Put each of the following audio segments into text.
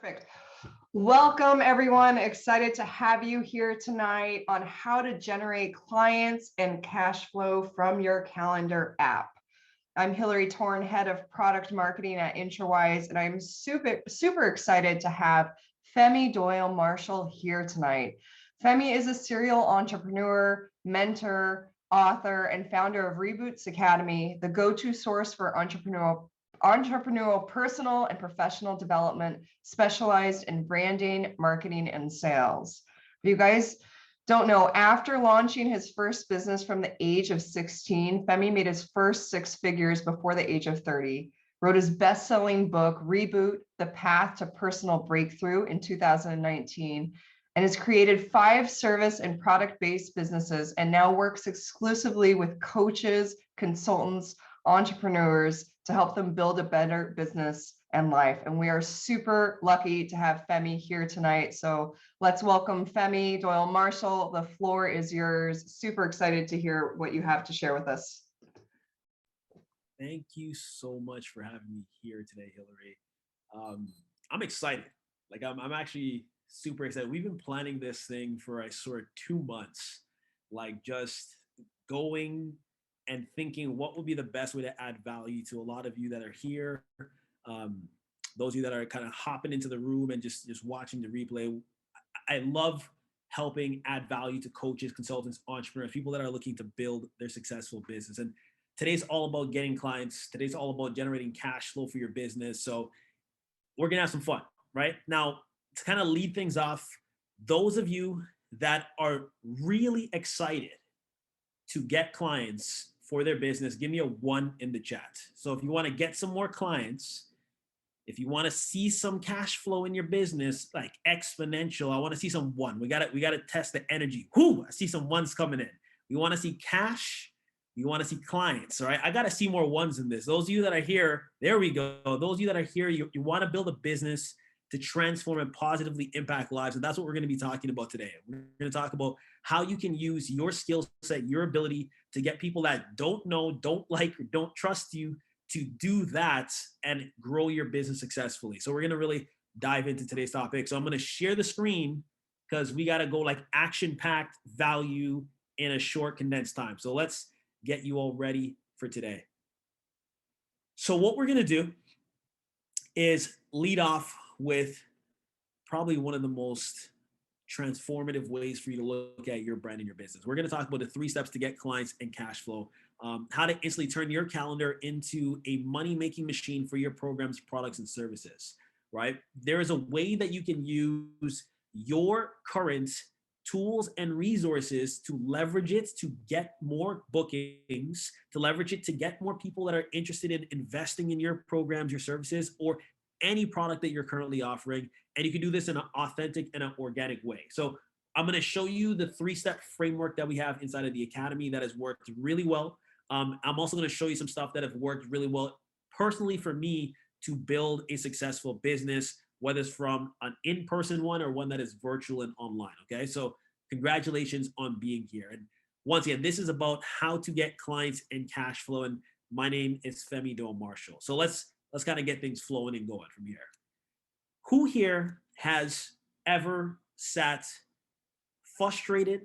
Perfect. Welcome, everyone. Excited to have you here tonight on how to generate clients and cash flow from your calendar app. I'm Hillary Torn, head of product marketing at Introwise, and I'm super excited to have Femi Doyle-Marshall here tonight. Femi is a serial entrepreneur, mentor, author, and founder of REBOOTX Academy, the go-to source for entrepreneurial personal and professional development specialized in branding, marketing, and sales. If you guys don't know, after launching his first business from the age of 16, Femi made his first six figures before the age of 30, wrote his best-selling book, Reboot, The Path to Personal Breakthrough in 2019, and has created 5 service and product-based businesses and now works exclusively with coaches, consultants, entrepreneurs to help them build a better business and life. And we are super lucky to have Femi here tonight. So let's welcome Femi Doyle-Marshall. The floor is yours. Super excited to hear what you have to share with us. Thank you so much for having me here today, Hillary. I'm excited. I'm actually super excited. We've been planning this thing for, I swear, 2 months, just going and thinking what would be the best way to add value to a lot of you that are here. Those of you that are kind of hopping into the room and just watching the replay. I love helping add value to coaches, consultants, entrepreneurs, people that are looking to build their successful business. And today's all about getting clients. Today's all about generating cash flow for your business. So we're going to have some fun, right? Now, to kind of lead things off, those of you that are really excited to get clients for their business, give me a 1 in the chat. So if you want to get some more clients, if you want to see some cash flow in your business, like exponential, I want to see some 1. We got to test the energy. Whoo, I see some 1s coming in. We want to see cash. We want to see clients. All right. I got to see more 1s in this. Those of you that are here, there we go. Those of you that are here, you want to build a business to transform and positively impact lives. And that's what we're going to be talking about today. We're going to talk about how you can use your skill set, your ability to get people that don't know, don't like, or don't trust you to do that and grow your business successfully. So we're going to really dive into today's topic. So I'm going to share the screen because we got to go action-packed value in a short condensed time. So let's get you all ready for today. So what we're going to do is lead off with probably one of the most transformative ways for you to look at your brand and your business. We're going to talk about the 3 steps to get clients and cash flow, how to instantly turn your calendar into a money-making machine for your programs, products, and services, right? There is a way that you can use your current tools and resources to leverage it to get more bookings, to leverage it to get more people that are interested in investing in your programs, your services, or any product that you're currently offering. And you can do this in an authentic and an organic way. So I'm going to show you the 3-step framework that we have inside of the Academy that has worked really well. I'm also going to show you some stuff that have worked really well personally for me to build a successful business, whether it's from an in-person one or one that is virtual and online. Okay. So congratulations on being here. And once again, this is about how to get clients and cash flow. And my name is Femi Doyle-Marshall. So let's kind of get things flowing and going from here. Who here has ever sat frustrated,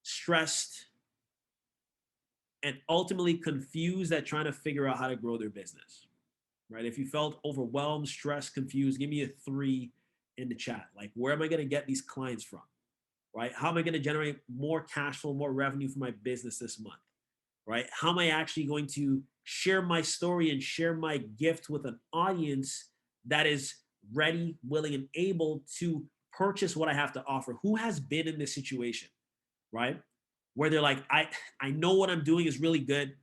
stressed, and ultimately confused at trying to figure out how to grow their business, right? If you felt overwhelmed, stressed, confused, give me a 3 in the chat. Where am I going to get these clients from, right? How am I going to generate more cash flow, more revenue for my business this month, right? How am I actually going to share my story and share my gift with an audience that is ready, willing, and able to purchase what I have to offer? Who has been in this situation, right? Where they're like, I know what I'm doing is really good.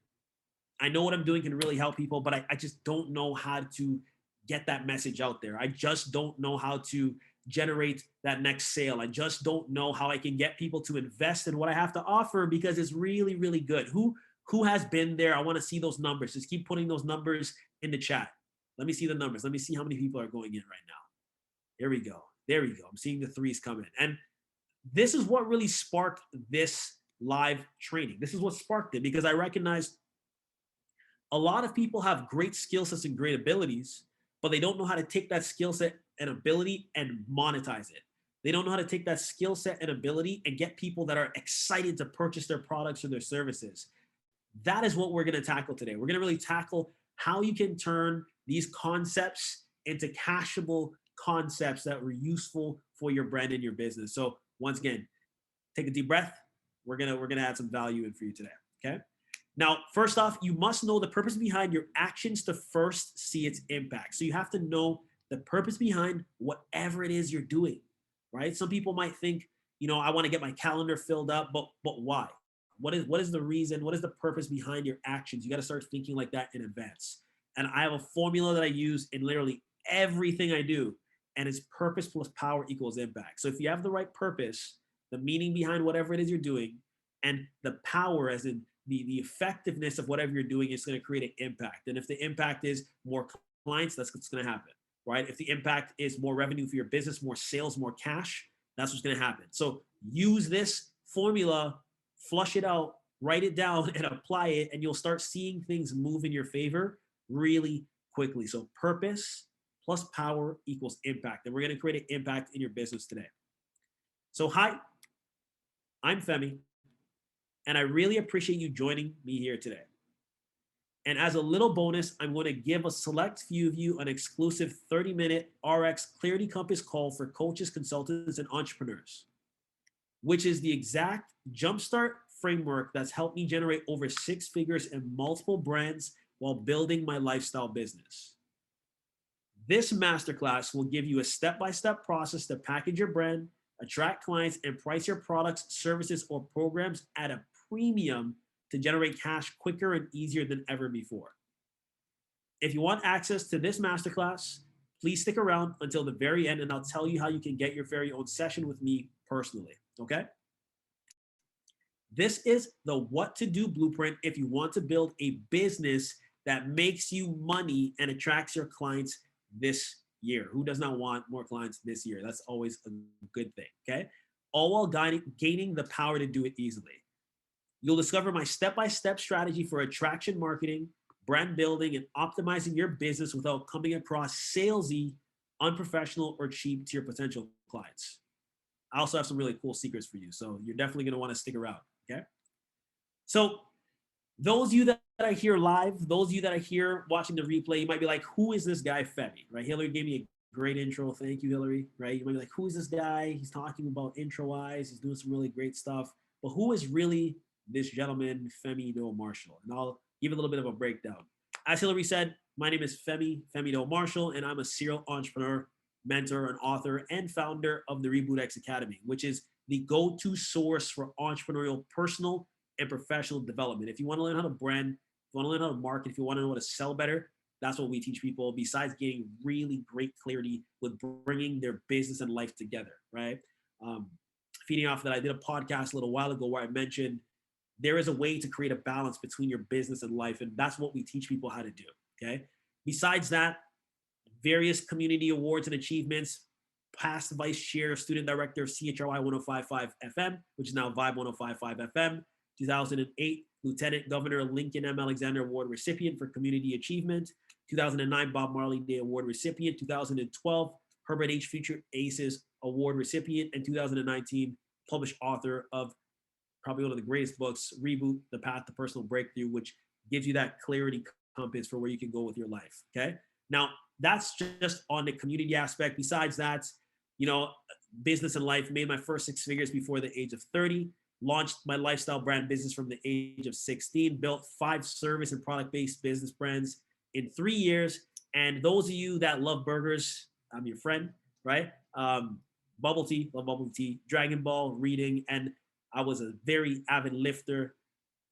I know what I'm doing can really help people, but I just don't know how to get that message out there. I just don't know how to generate that next sale. I just don't know how I can get people to invest in what I have to offer because it's really, really good. Who has been there? I want to see those numbers. Just keep putting those numbers in the chat. Let me see the numbers. Let me see how many people are going in right now. There we go. There we go. I'm seeing the 3s come in. And this is what really sparked this live training. This is what sparked it because I recognized a lot of people have great skill sets and great abilities, but they don't know how to take that skill set and ability and monetize it. They don't know how to take that skill set and ability and get people that are excited to purchase their products or their services. That is what we're going to tackle today. We're going to really tackle how you can turn these concepts into cashable concepts that were useful for your brand and your business. So once again, take a deep breath. We're gonna add some value in for you today. Okay. Now, first off, you must know the purpose behind your actions to first see its impact. So you have to know the purpose behind whatever it is you're doing, right? Some people might think, I want to get my calendar filled up, but why? What is the reason? What is the purpose behind your actions? You got to start thinking like that in advance. And I have a formula that I use in literally everything I do, and it's purpose plus power equals impact. So if you have the right purpose, the meaning behind whatever it is you're doing, and the power, as in the effectiveness of whatever you're doing, is going to create an impact. And if the impact is more clients, that's what's going to happen, right? If the impact is more revenue for your business, more sales, more cash, that's what's going to happen. So use this formula, flush it out, write it down, and apply it, and you'll start seeing things move in your favor really quickly. So purpose plus power equals impact. And we're going to create an impact in your business today. So hi, I'm Femi, and I really appreciate you joining me here today. And as a little bonus, I'm going to give a select few of you an exclusive 30-minute RX Clarity Compass call for coaches, consultants, and entrepreneurs, which is the exact jumpstart framework that's helped me generate over 6 figures in multiple brands while building my lifestyle business. This masterclass will give you a step-by-step process to package your brand, attract clients, and price your products, services, or programs at a premium to generate cash quicker and easier than ever before. If you want access to this masterclass, please stick around until the very end, and I'll tell you how you can get your very own session with me personally, okay? This is the what to do blueprint if you want to build a business that makes you money and attracts your clients this year. Who does not want more clients this year? That's always a good thing, okay? All while gaining the power to do it easily. You'll discover my step-by-step strategy for attraction marketing, brand building, and optimizing your business without coming across salesy, unprofessional, or cheap to your potential clients. I also have some really cool secrets for you, so you're definitely going to want to stick around, okay? So those of you that are here live, those of you that are here watching the replay, you might be like, who is this guy Femi, right? Hillary gave me a great intro. Thank you, Hillary, right? You might be like, who is this guy? He's talking about Introwise. He's doing some really great stuff. But who is really this gentleman, Femi Doyle-Marshall? And I'll give a little bit of a breakdown. As Hillary said, my name is Femi Doyle-Marshall, and I'm a serial entrepreneur, mentor, and author, and founder of the REBOOTX Academy, which is the go-to source for entrepreneurial, personal, and professional development. If you want to learn how to brand, if you want to learn how to market, if you want to know how to sell better, that's what we teach people, besides getting really great clarity with bringing their business and life together, right? Feeding off that, I did a podcast a little while ago where I mentioned there is a way to create a balance between your business and life, and that's what we teach people how to do, okay? Besides that, various community awards and achievements, past vice chair, student director of CHRY 105.5 FM, which is now Vibe 105.5 FM, 2008 Lieutenant Governor Lincoln M. Alexander Award recipient for community achievement, 2009 Bob Marley Day Award recipient, 2012 Herbert H. Future Aces Award recipient, and 2019 published author of probably one of the greatest books, Reboot, The Path to Personal Breakthrough, which gives you that clarity compass for where you can go with your life, okay? Now, that's just on the community aspect. Besides that, business and life, made my first 6 figures before the age of 30, launched my lifestyle brand business from the age of 16, built 5 service and product-based business brands in 3 years. And those of you that love burgers, I'm your friend, right? Bubble tea, love bubble tea, Dragon Ball, reading, and I was a very avid lifter,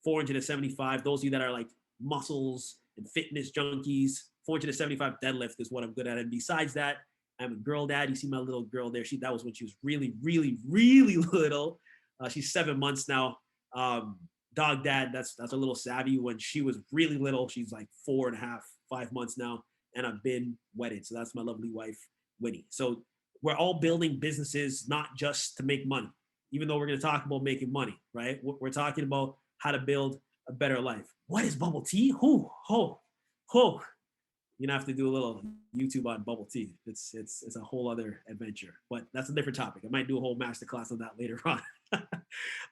475. Those of you that are like muscles and fitness junkies, 475 deadlift is what I'm good at. And besides that, I'm a girl dad. You see my little girl there. That was when she was really, really, really little. She's 7 months now. Dog dad, that's a little savvy. When she was really little, she's like 4.5, 5 months now. And I've been wedded. So that's my lovely wife, Winnie. So we're all building businesses, not just to make money, even though we're going to talk about making money, right? We're talking about how to build a better life. What is bubble tea? you're gonna have to do a little YouTube on bubble tea. It's a whole other adventure, but that's a different topic. I might do a whole masterclass on that later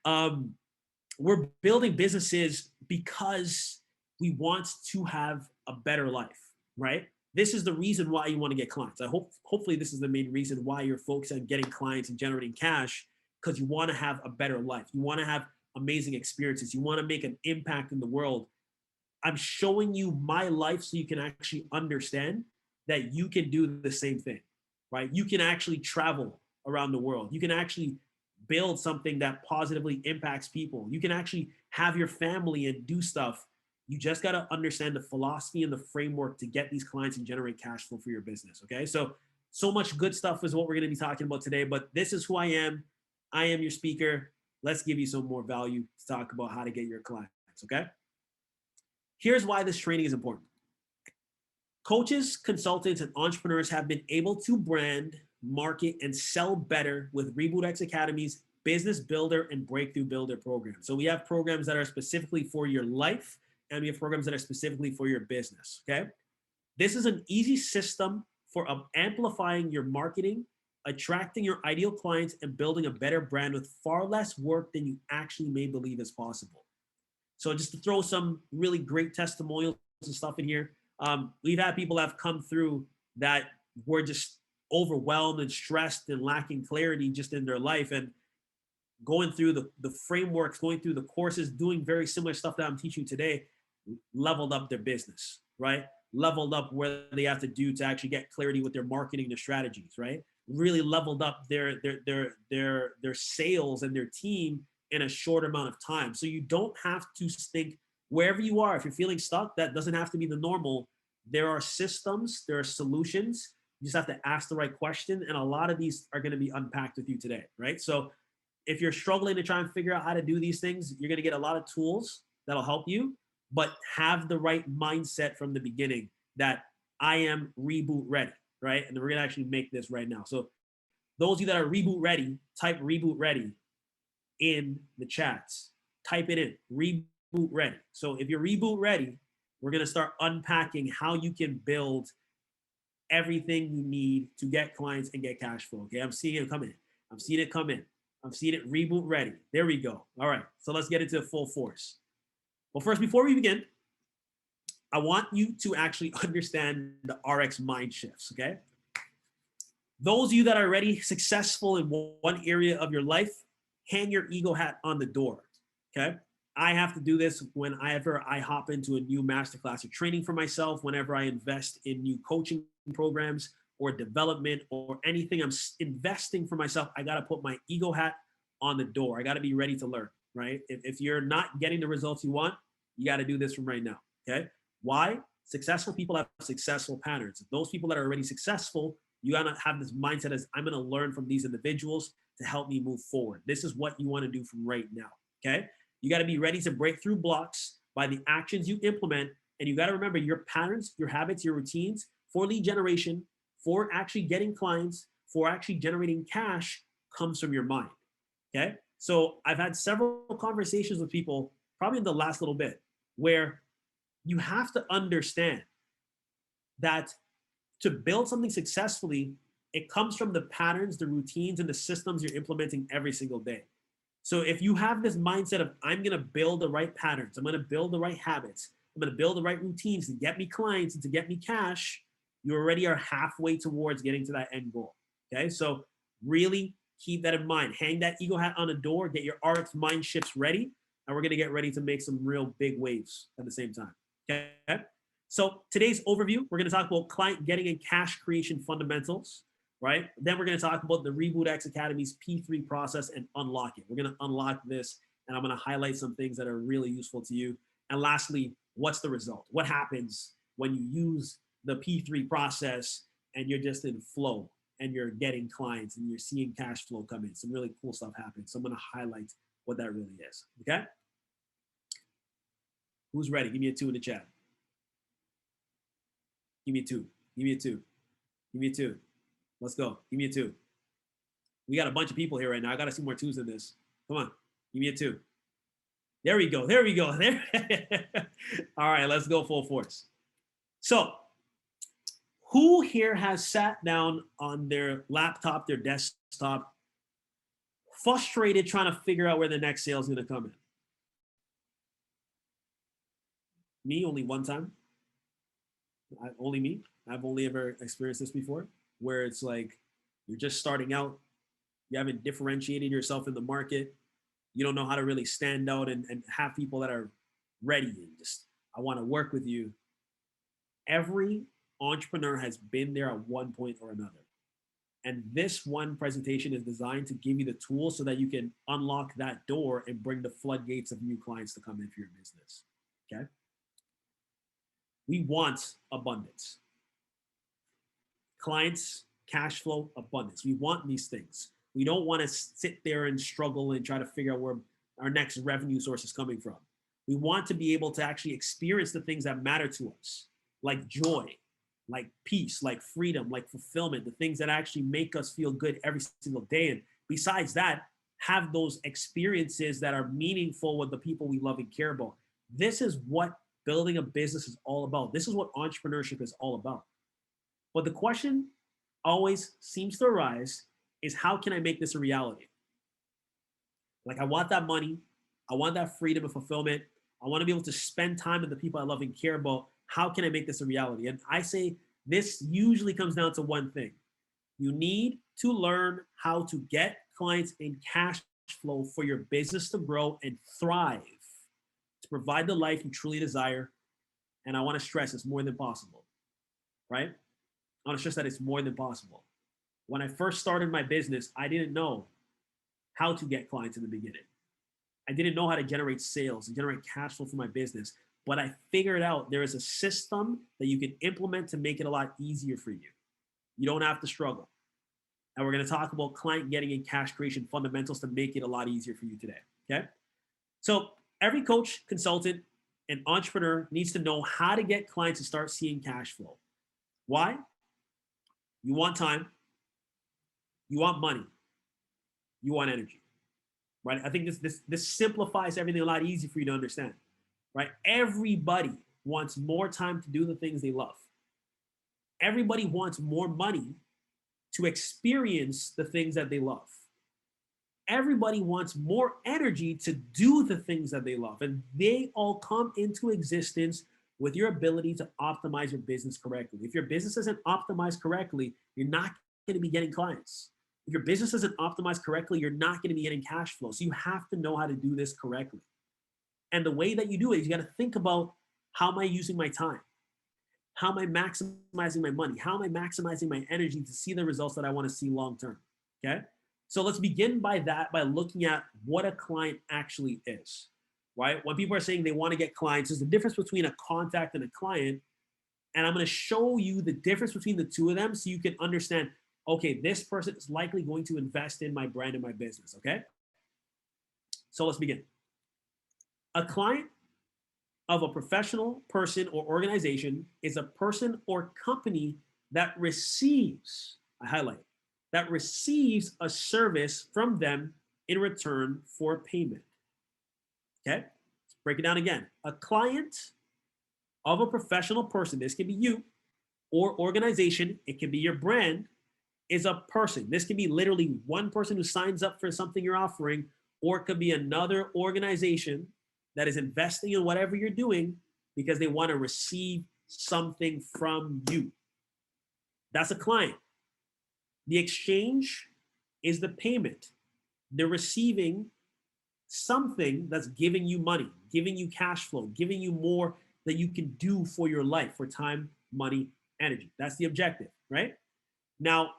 on. We're building businesses because we want to have a better life, right? This is the reason why you want to get clients. Hopefully this is the main reason why you're focused on getting clients and generating cash, because you want to have a better life. You want to have amazing experiences. You want to make an impact in the world. I'm showing you my life so you can actually understand that you can do the same thing, right? You can actually travel around the world. You can actually build something that positively impacts people. You can actually have your family and do stuff. You just got to understand the philosophy and the framework to get these clients and generate cash flow for your business. Okay. So much good stuff is what we're going to be talking about today, but this is who I am. I am your speaker. Let's give you some more value to talk about how to get your clients. Okay. Here's why this training is important. Coaches, consultants, and entrepreneurs have been able to brand, market, and sell better with REBOOTX Academy's Business Builder and Breakthrough Builder program. So we have programs that are specifically for your life, and we have programs that are specifically for your business, okay? This is an easy system for amplifying your marketing, attracting your ideal clients, and building a better brand with far less work than you actually may believe is possible. So just to throw some really great testimonials and stuff in here, we've had people that have come through that were just overwhelmed and stressed and lacking clarity just in their life, and going through the frameworks, going through the courses, doing very similar stuff that I'm teaching today, leveled up their business, right? Leveled up where they have to do to actually get clarity with their marketing, their strategies, right? Really leveled up their sales and their team in a short amount of time. So you don't have to think wherever you are. If you're feeling stuck, that doesn't have to be the normal. There are systems, there are solutions. You just have to ask the right question. And a lot of these are going to be unpacked with you today, right? So if you're struggling to try and figure out how to do these things, you're going to get a lot of tools that'll help you, but have the right mindset from the beginning that I am reboot ready, right? And we're going to actually make this right now. So those of you that are reboot ready, type reboot ready in the chats. Type it in, reboot ready. So if you're reboot ready, we're going to start unpacking how you can build everything you need to get clients and get cash flow. Okay, I'm seeing it come in. I'm seeing it come in. I'm seeing it reboot ready. There we go. All right, so let's get into full force. Well, first, before we begin, I want you to actually understand the RX mind shifts, okay? Those of you that are already successful in one area of your life, hang your ego hat on the door, okay? I have to do this whenever I hop into a new masterclass or training for myself, whenever I invest in new coaching programs or development or anything I'm investing for myself, I got to put my ego hat on the door. I got to be ready to learn, right? If you're not getting the results you want, you got to do this from right now, okay? Why? Successful people have successful patterns. Those people that are already successful, you got to have this mindset as I'm going to learn from these individuals to help me move forward. This is what you want to do from right now, okay? You got to be ready to break through blocks by the actions you implement. And you got to remember your patterns, your habits, your routines for lead generation, for actually getting clients, for actually generating cash comes from your mind, okay? So I've had several conversations with people probably in the last little bit where you have to understand that to build something successfully, it comes from the patterns, the routines, and the systems you're implementing every single day. So if you have this mindset of, I'm going to build the right patterns, I'm going to build the right habits, I'm going to build the right routines to get me clients and to get me cash, you already are halfway towards getting to that end goal. Okay. So really keep that in mind. Hang that ego hat on the door, get your RX mind shifts ready, and we're going to get ready to make some real big waves at the same time. Okay. So today's overview, we're going to talk about client getting and cash creation fundamentals, right? Then we're going to talk about the REBOOTX Academy's P3 process and unlock it. We're going to unlock this, and I'm going to highlight some things that are really useful to you. And lastly, what's the result? What happens when you use the P3 process and you're just in flow and you're getting clients and you're seeing cash flow come in? Some really cool stuff happens. So I'm going to highlight what that really is, okay? Who's ready? Give me a 2 in the chat. Give me a 2. Give me a 2. Give me a 2. Let's go. Give me a 2. We got a bunch of people here right now. I got to see more 2s in this. Come on. Give me a 2. There we go. There we go. There. All right. Let's go full force. So Who here has sat down on their laptop, their desktop, frustrated trying to figure out where the next sale is going to come in? Me, only one time. Only me. I've only ever experienced this before, where it's like you're just starting out, you haven't differentiated yourself in the market, you don't know how to really stand out and have people that are ready and just, I want to work with you. Every entrepreneur has been there at one point or another. And this one presentation is designed to give you the tools so that you can unlock that door and bring the floodgates of new clients to come in for your business. Okay? We want abundance. Clients, cash flow, abundance. We want these things. We don't want to sit there and struggle and try to figure out where our next revenue source is coming from. We want to be able to actually experience the things that matter to us, like joy, like peace, like freedom, like fulfillment, the things that actually make us feel good every single day. And besides that, have those experiences that are meaningful with the people we love and care about. This is what building a business is all about. This is what entrepreneurship is all about. But the question always seems to arise is, how can I make this a reality? Like, I want that money. I want that freedom and fulfillment. I want to be able to spend time with the people I love and care about. How can I make this a reality? And I say this usually comes down to one thing. You need to learn how to get clients and cash flow for your business to grow and thrive, to provide the life you truly desire. And I want to stress it's more than possible, right? I want to stress that it's more than possible. When I first started my business, I didn't know how to get clients in the beginning. I didn't know how to generate sales and generate cash flow for my business, but I figured out there is a system that you can implement to make it a lot easier for you. You don't have to struggle. And we're going to talk about client getting and cash creation fundamentals to make it a lot easier for you today. Okay. So every coach, consultant, and entrepreneur needs to know how to get clients to start seeing cash flow. Why? You want time. You want money. You want energy. Right? I think this simplifies everything a lot easier for you to understand. Right? Everybody wants more time to do the things they love. Everybody wants more money to experience the things that they love. Everybody wants more energy to do the things that they love. And they all come into existence with your ability to optimize your business correctly. If your business isn't optimized correctly, you're not going to be getting clients. If your business isn't optimized correctly, you're not going to be getting cash flow. So you have to know how to do this correctly. And the way that you do it is you got to think about, how am I using my time? How am I maximizing my money? How am I maximizing my energy to see the results that I want to see long-term? Okay. So let's begin by looking at what a client actually is, right? When people are saying they want to get clients, there's a difference between a contact and a client. And I'm going to show you the difference between the two of them so you can understand, okay, this person is likely going to invest in my brand and my business, okay? So let's begin. A client of a professional person or organization is a person or company that receives, I highlight, that receives a service from them in return for payment. Okay, let's break it down again. A client of a professional person, this can be you, or organization, it can be your brand, is a person. This can be literally one person who signs up for something you're offering, or it could be another organization that is investing in whatever you're doing because they want to receive something from you. That's a client. The exchange is the payment. They're receiving something that's giving you money, giving you cash flow, giving you more that you can do for your life, for time, money, energy. That's the objective, right? Now,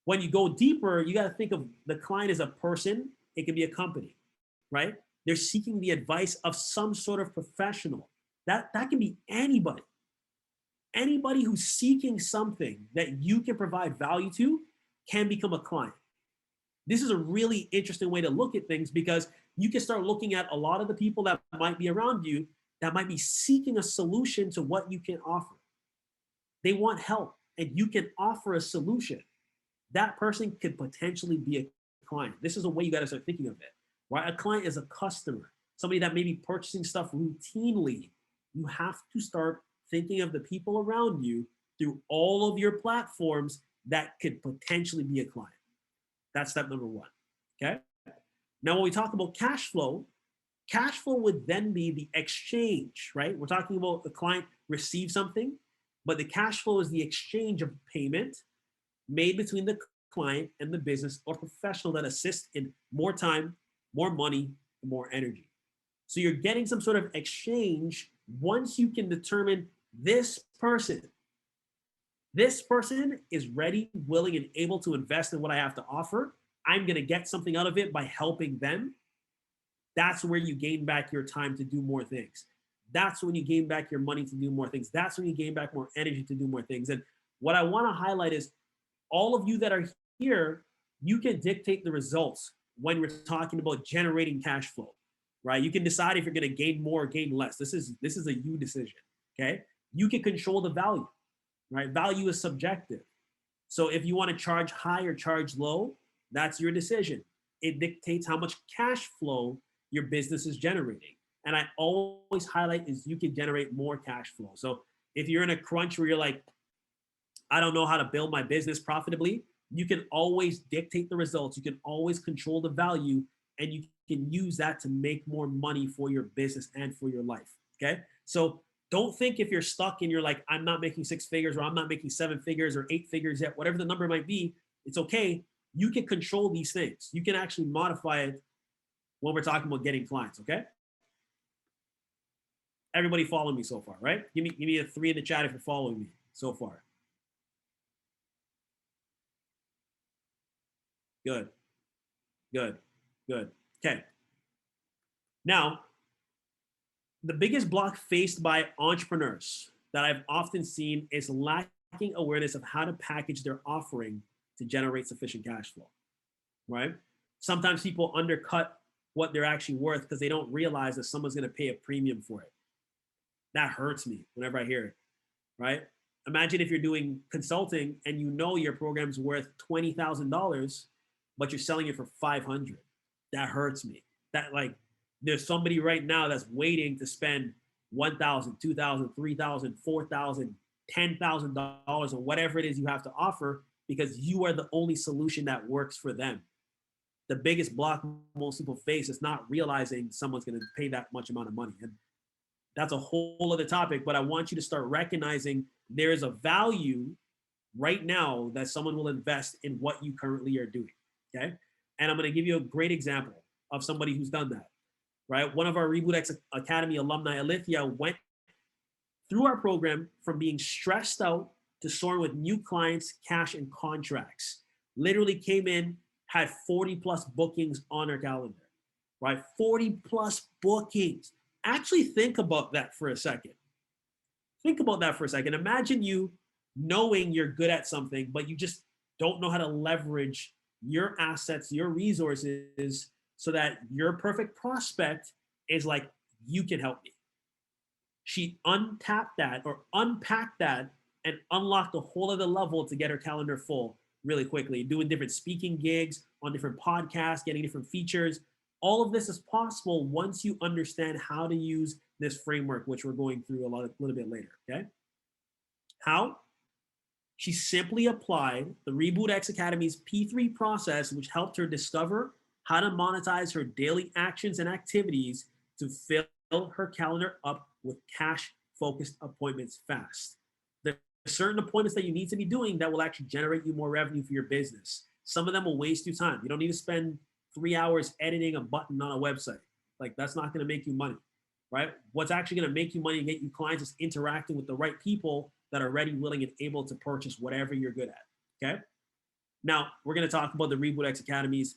when you go deeper, you got to think of the client as a person. It can be a company, right? They're seeking the advice of some sort of professional. That can be anybody. Anybody who's seeking something that you can provide value to can become a client. This is a really interesting way to look at things because you can start looking at a lot of the people that might be around you that might be seeking a solution to what you can offer. They want help and you can offer a solution. That person could potentially be a client. This is a way you got to start thinking of it, right? A client is a customer, somebody that may be purchasing stuff routinely. You have to start thinking of the people around you through all of your platforms that could potentially be a client. That's step number one. Okay. Now, when we talk about cash flow would then be the exchange, right? We're talking about the client receives something, but the cash flow is the exchange of payment made between the client and the business or professional that assists in more time, more money, and more energy. So you're getting some sort of exchange once you can determine this person is ready, willing, and able to invest in what I have to offer. I'm going to get something out of it by helping them. That's where you gain back your time to do more things. That's when you gain back your money to do more things. That's when you gain back more energy to do more things. And what I want to highlight is all of you that are here, you can dictate the results when we're talking about generating cash flow, right? You can decide if you're going to gain more or gain less. This is a you decision, okay? You can control the value, right? Value is subjective. So if you want to charge high or charge low, that's your decision. It dictates how much cash flow your business is generating. And I always highlight is you can generate more cash flow. So if you're in a crunch where you're like, I don't know how to build my business profitably, you can always dictate the results. You can always control the value, and you can use that to make more money for your business and for your life, okay? So don't think if you're stuck and you're like, I'm not making 6 figures or I'm not making 7 figures or 8 figures yet, whatever the number might be, it's okay. You can control these things. You can actually modify it when we're talking about getting clients, okay? Everybody follow me so far, right? Give me a 3 in the chat if you're following me so far. Good, good, good. Okay. Now, the biggest block faced by entrepreneurs that I've often seen is lacking awareness of how to package their offering to generate sufficient cash flow, right? Sometimes people undercut what they're actually worth because they don't realize that someone's going to pay a premium for it. That hurts me whenever I hear it, right? Imagine if you're doing consulting and you know your program's worth $20,000, but you're selling it for 500. That hurts me. That, like, there's somebody right now that's waiting to spend $1,000, $2,000, $3,000, $4,000, $10,000 or whatever it is you have to offer because you are the only solution that works for them. The biggest block most people face is not realizing someone's going to pay that much amount of money. And that's a whole other topic, but I want you to start recognizing there is a value right now that someone will invest in what you currently are doing, okay? And I'm going to give you a great example of somebody who's done that, right? One of our REBOOTX Academy alumni, Alithia, went through our program from being stressed out to soaring with new clients, cash, and contracts. Literally came in, had 40 plus bookings on her calendar, right? 40 plus bookings. Actually think about that for a second. Think about that for a second. Imagine you knowing you're good at something, but you just don't know how to leverage your assets, your resources, so that your perfect prospect is like, you can help me. She untapped that or unpacked that and unlocked a whole other level to get her calendar full really quickly, doing different speaking gigs on different podcasts, getting different features. All of this is possible once you understand how to use this framework, which we're going through a little bit later, okay? How? She simply applied the REBOOTX Academy's P3 process, which helped her discover how to monetize her daily actions and activities to fill her calendar up with cash-focused appointments fast. There are certain appointments that you need to be doing that will actually generate you more revenue for your business. Some of them will waste you time. You don't need to spend 3 hours editing a button on a website. Like, that's not going to make you money, right? What's actually going to make you money and get you clients is interacting with the right people that are ready, willing, and able to purchase whatever you're good at, okay? Now, we're going to talk about the REBOOTX Academy's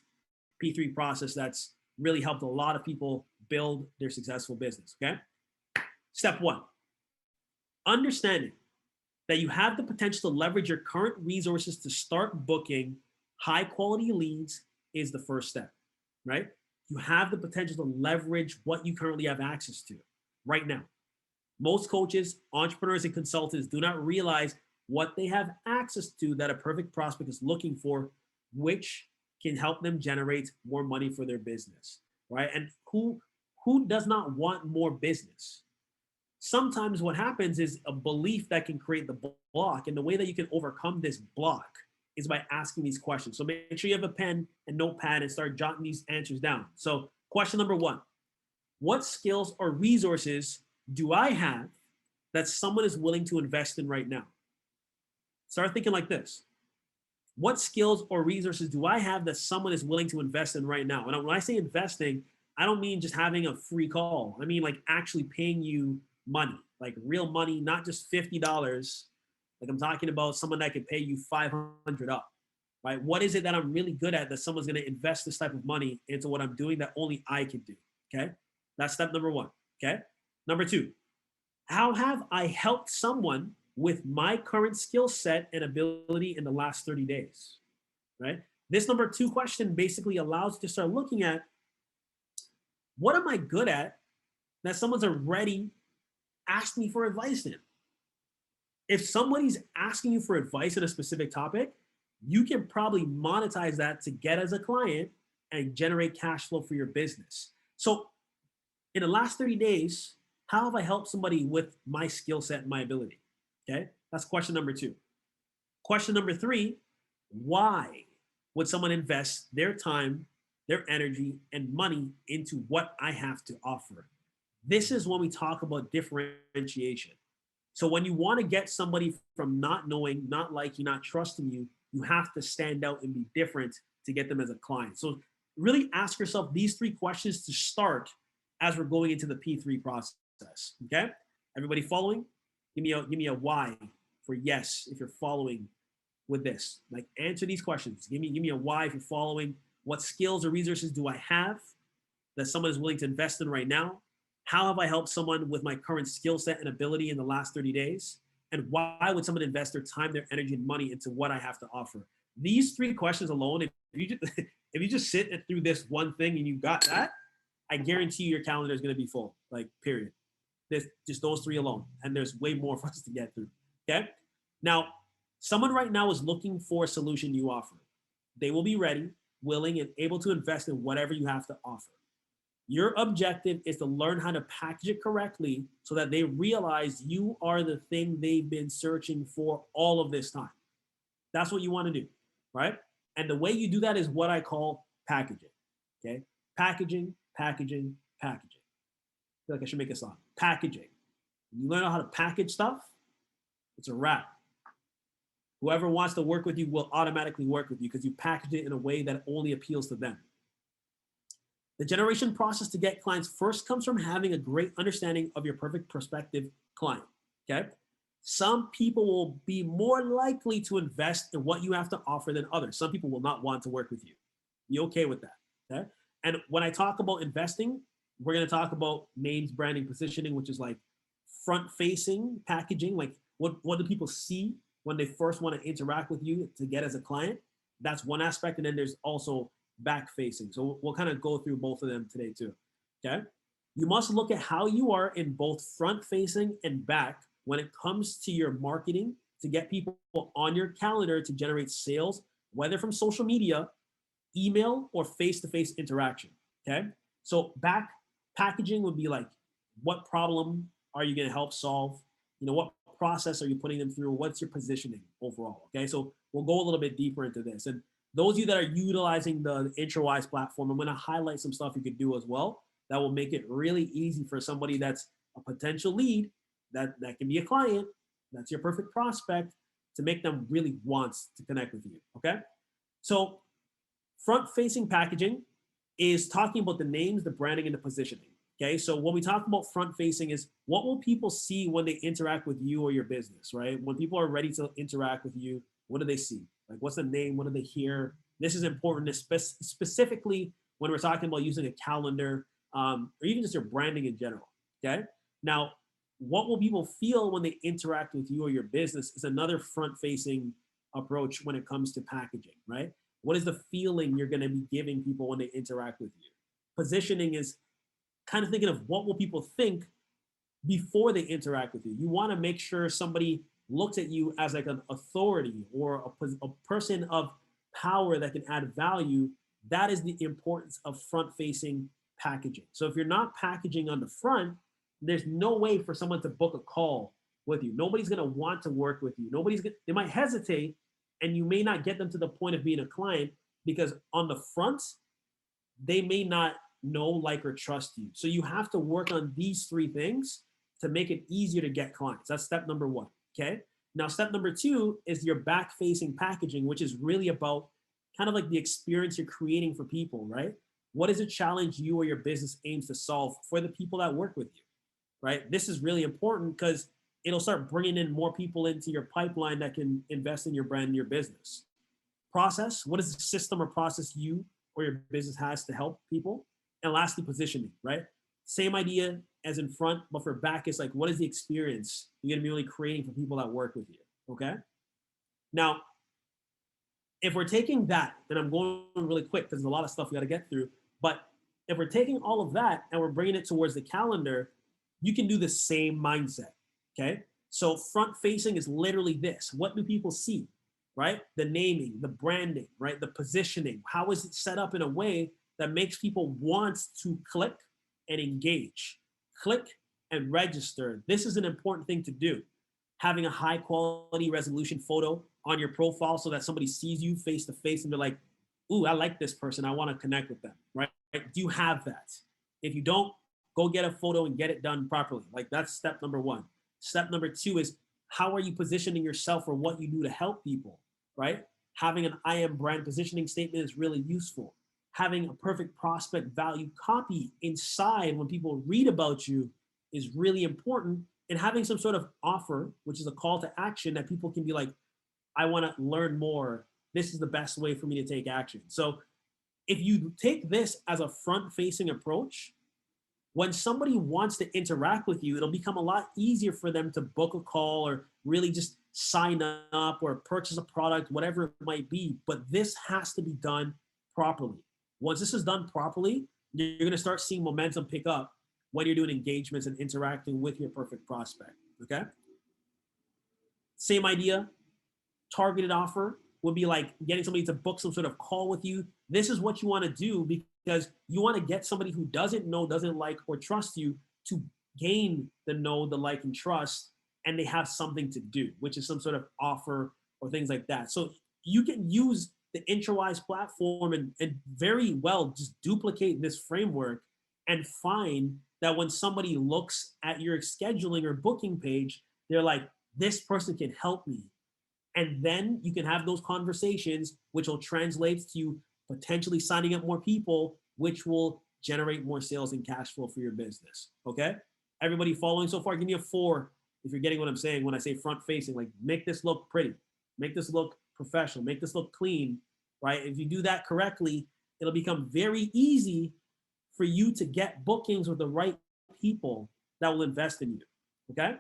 P3 process that's really helped a lot of people build their successful business, okay? Step 1, understanding that you have the potential to leverage your current resources to start booking high quality leads is the first step, right? You have the potential to leverage what you currently have access to right now. Most coaches, entrepreneurs, and consultants do not realize what they have access to that a perfect prospect is looking for, which can help them generate more money for their business, right? And who does not want more business? sometimes what happens is a belief that can create the block. And the way that you can overcome this block is by asking these questions. So make sure you have a pen and notepad and start jotting these answers down. So question number one, what skills or resources do I have that someone is willing to invest in right now? Start thinking like this. What skills or resources do I have that someone is willing to invest in right now? And when I say investing, I don't mean just having a free call. I mean like actually paying you money, like real money, not just $50. Like I'm talking about someone that could pay you 500 up, right? What is it that I'm really good at that someone's going to invest this type of money into what I'm doing that only I can do? Okay. That's step number one. Okay. Number two, how have I helped someone with my current skill set and ability in the last 30 days, right? This number two question basically allows you to start looking at what am I good at that someone's already asked me for advice in. If somebody's asking you for advice in a specific topic, you can probably monetize that to get as a client and generate cash flow for your business. So in the last 30 days, how have I helped somebody with my skill set and my ability? Okay, that's question number two. Question number three, why would someone invest their time, their energy, and money into what I have to offer? This is when we talk about differentiation. So when you want to get somebody from not knowing, not liking, not trusting you, you have to stand out and be different to get them as a client. So really ask yourself these three questions to start as we're going into the P3 process. Okay, everybody following? Give me a why for yes if you're following with this. Like answer these questions. Give me a why if you're following. What skills or resources do I have that someone is willing to invest in right now? How have I helped someone with my current skill set and ability in the last 30 days? And why would someone invest their time, their energy, and money into what I have to offer? These three questions alone, if you just sit through this one thing and you got that, I guarantee you your calendar is going to be full, like period. There's just those three alone. And there's way more for us to get through, okay? Now, someone right now is looking for a solution you offer. They will be ready, willing, and able to invest in whatever you have to offer. Your objective is to learn how to package it correctly so that they realize you are the thing they've been searching for all of this time. That's what you want to do, right? And the way you do that is what I call packaging, okay? Packaging, packaging, packaging. I feel like I should make a song. Packaging. When you learn how to package stuff, it's a wrap. Whoever wants to work with you will automatically work with you because you package it in a way that only appeals to them. The generation process to get clients first comes from having a great understanding of your perfect prospective client, okay? Some people will be more likely to invest in what you have to offer than others. Some people will not want to work with you. Be okay with that, okay? And when I talk about investing, we're gonna talk about names, branding, positioning, which is like front-facing packaging, like what do people see when they first wanna interact with you to get as a client? That's one aspect, and then there's also back-facing. So we'll kind of go through both of them today too, okay? You must look at how you are in both front-facing and back when it comes to your marketing to get people on your calendar to generate sales, whether from social media, email, or face-to-face interaction, okay? So back packaging would be like, what problem are you gonna help solve? You know, what process are you putting them through? What's your positioning overall, okay? So we'll go a little bit deeper into this. And those of you that are utilizing the Introwise platform, I'm going to highlight some stuff you could do as well that will make it really easy for somebody that's a potential lead, that can be a client, that's your perfect prospect, to make them really want to connect with you, okay? So front-facing packaging is talking about the names, the branding, and the positioning, okay? So when we talk about front-facing is what will people see when they interact with you or your business, right? When people are ready to interact with you, what do they see? Like, what's the name? What do they hear? This is important, specifically when we're talking about using a calendar or even just your branding in general, okay? Now, what will people feel when they interact with you or your business is another front-facing approach when it comes to packaging, right? What is the feeling you're going to be giving people when they interact with you? Positioning is kind of thinking of what will people think before they interact with you. You want to make sure somebody looks at you as like an authority or a person of power that can add value. That is the importance of front-facing packaging. So if you're not packaging on the front, there's no way for someone to book a call with you. Nobody's going to want to work with you. They might hesitate, and you may not get them to the point of being a client because on the front, they may not know, like, or trust you. So you have to work on these three things to make it easier to get clients. That's step number one, okay? Now, step number two is your back-facing packaging, which is really about kind of like the experience you're creating for people, right? What is a challenge you or your business aims to solve for the people that work with you, right? This is really important because it'll start bringing in more people into your pipeline that can invest in your brand and your business. Process, what is the system or process you or your business has to help people? And lastly, positioning, right? Same idea as in front, but for back, it's like, what is the experience you're gonna be really creating for people that work with you, okay? Now, if we're taking that, and I'm going really quick because there's a lot of stuff we gotta get through, but if we're taking all of that and we're bringing it towards the calendar, you can do the same mindset, okay? So front facing is literally this. What do people see, right? The naming, the branding, right? The positioning. How is it set up in a way that makes people want to click and engage? Click and register. This is an important thing to do. Having a high quality resolution photo on your profile so that somebody sees you face to face and they're like, ooh, I like this person. I want to connect with them, right? Do you have that? If you don't, go get a photo and get it done properly. Like, that's step number one. Step number two is, how are you positioning yourself for what you do to help people, right? Having an I am brand positioning statement is really useful. Having a perfect prospect value copy inside when people read about you is really important. And having some sort of offer, which is a call to action that people can be like, I want to learn more. This is the best way for me to take action. So if you take this as a front-facing approach, when somebody wants to interact with you, it'll become a lot easier for them to book a call or really just sign up or purchase a product, whatever it might be. But this has to be done properly. Once this is done properly, you're going to start seeing momentum pick up when you're doing engagements and interacting with your perfect prospect, okay? Same idea, targeted offer would be like getting somebody to book some sort of call with you. This is what you want to do because you want to get somebody who doesn't know, doesn't like, or trust you to gain the know, the like, and trust, and they have something to do, which is some sort of offer or things like that. So you can use the Introwise platform and very well just duplicate this framework and find that when somebody looks at your scheduling or booking page, they're like, this person can help me. And then you can have those conversations, which will translate to you potentially signing up more people, which will generate more sales and cash flow for your business, okay? Everybody following so far, give me a 4 if you're getting what I'm saying when I say front facing. Like, make this look pretty, make this look professional, make this look clean, right? If you do that correctly, it'll become very easy for you to get bookings with the right people that will invest in you, okay?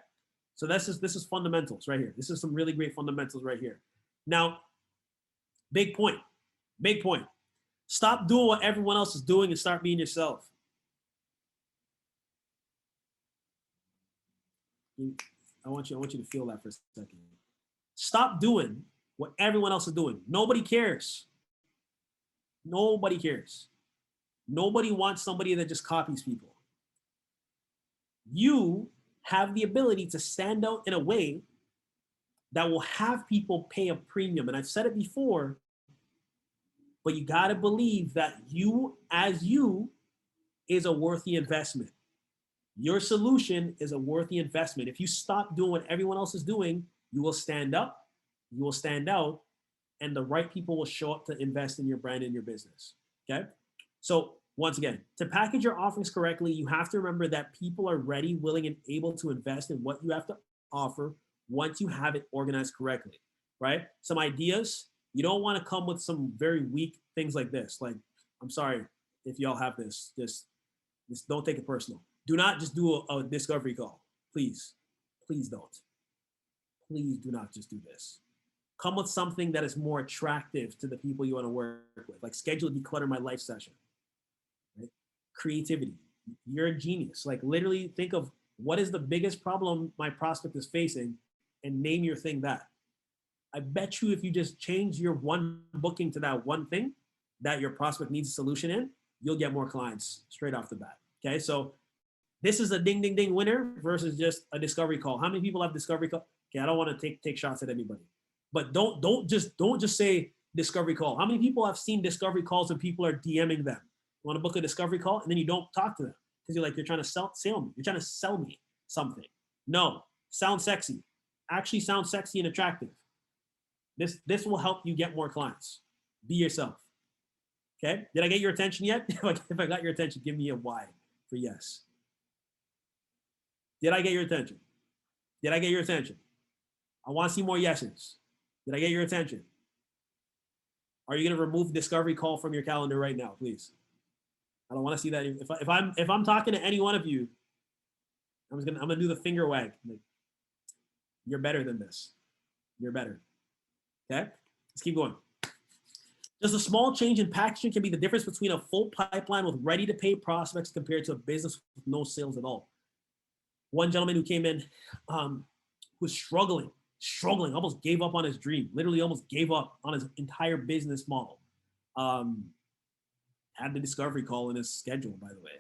So this is fundamentals right here. This is some really great fundamentals right here. Now, big point. Stop doing what everyone else is doing and start being yourself. I want you to feel that for a second. Stop doing what everyone else is doing. Nobody cares. Nobody cares. Nobody wants somebody that just copies people. You have the ability to stand out in a way that will have people pay a premium. And I've said it before, but you got to believe that you as you is a worthy investment. Your solution is a worthy investment. If you stop doing what everyone else is doing, you will stand up, you will stand out, and the right people will show up to invest in your brand and your business, okay? So once again, to package your offerings correctly, you have to remember that people are ready, willing, and able to invest in what you have to offer once you have it organized correctly, right? Some ideas, you don't want to come with some very weak things like this. Like, I'm sorry if y'all have this, just don't take it personal. Do not just do a discovery call. Please don't. Please do not just do this. Come with something that is more attractive to the people you want to work with, like schedule a declutter my life session. Right? Creativity. You're a genius. Like, literally think of what is the biggest problem my prospect is facing and name your thing that. I bet you if you just change your one booking to that one thing that your prospect needs a solution in, you'll get more clients straight off the bat. Okay, so This is a ding, ding, ding winner versus just a discovery call. How many people have discovery call? Okay, I don't want to take shots at anybody, but don't just say discovery call. How many people have seen discovery calls and people are DMing them? You want to book a discovery call and then you don't talk to them because you're like, you're trying to sell me. You're trying to sell me something. No, sound sexy. Actually sound sexy and attractive. This will help you get more clients. Be yourself. Okay? Did I get your attention yet? If I got your attention, give me a Y for yes. Did I get your attention? Did I get your attention? I want to see more yeses. Did I get your attention? Are you going to remove discovery call from your calendar right now, please? I don't want to see that. If I'm talking to any one of you, I'm gonna do the finger wag. Like, you're better than this. You're better. Okay, let's keep going. Just a small change in packaging can be the difference between a full pipeline with ready-to-pay prospects compared to a business with no sales at all. One gentleman who came in was struggling, almost gave up on his dream, literally almost gave up on his entire business model. Had the discovery call in his schedule, by the way.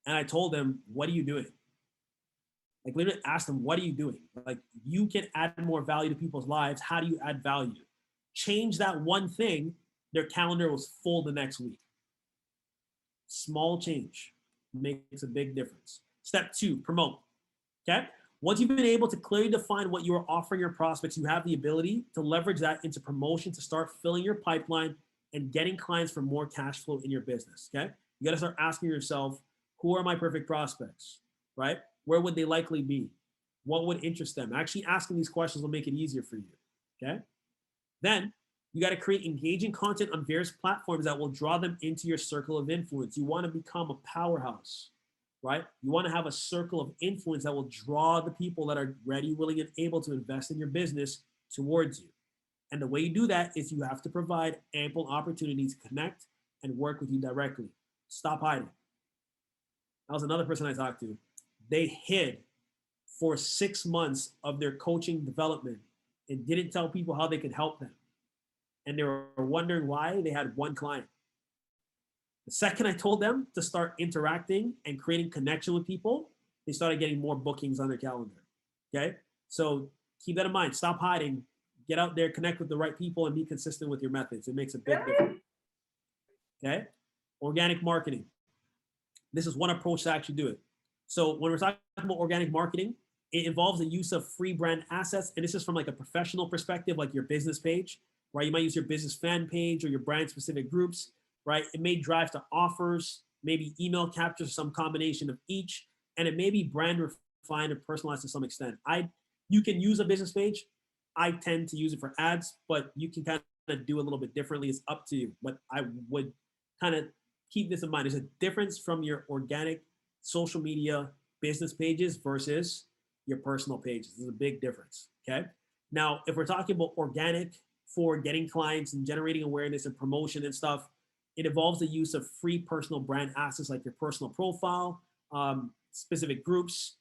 And I told him, what are you doing? Like, literally asked him, what are you doing? Like, you can add more value to people's lives. How do you add value? Change that one thing. Their calendar was full the next week. Small change makes a big difference. Step 2, promote. Okay. Once you've been able to clearly define what you are offering your prospects, you have the ability to leverage that into promotion to start filling your pipeline and getting clients for more cash flow in your business. Okay. You got to start asking yourself, who are my perfect prospects, right? Where would they likely be? What would interest them? Actually asking these questions will make it easier for you. Okay. Then you got to create engaging content on various platforms that will draw them into your circle of influence. You want to become a powerhouse, right? You want to have a circle of influence that will draw the people that are ready, willing, and able to invest in your business towards you. And the way you do that is you have to provide ample opportunities to connect and work with you directly. Stop hiding. That was another person I talked to. They hid for 6 months of their coaching development and didn't tell people how they could help them. And they were wondering why they had one client. The second I told them to start interacting and creating connection with people, they started getting more bookings on their calendar. Okay. So keep that in mind. Stop hiding. Get out there, connect with the right people, and be consistent with your methods. It makes a big difference. Okay. Organic marketing. This is one approach to actually do it. So when we're talking about organic marketing, it involves the use of free brand assets. And this is from like a professional perspective, like your business page, right? You might use your business fan page or your brand specific groups, right? It may drive to offers, maybe email captures, some combination of each, and it may be brand refined and personalized to some extent. You can use a business page. I tend to use it for ads, but you can kind of do a little bit differently. It's up to you. But I would kind of keep this in mind. There's a difference from your organic social media business pages versus your personal pages. There's a big difference, okay? Now, if we're talking about organic for getting clients and generating awareness and promotion and stuff, it involves the use of free personal brand assets like your personal profile, specific groups.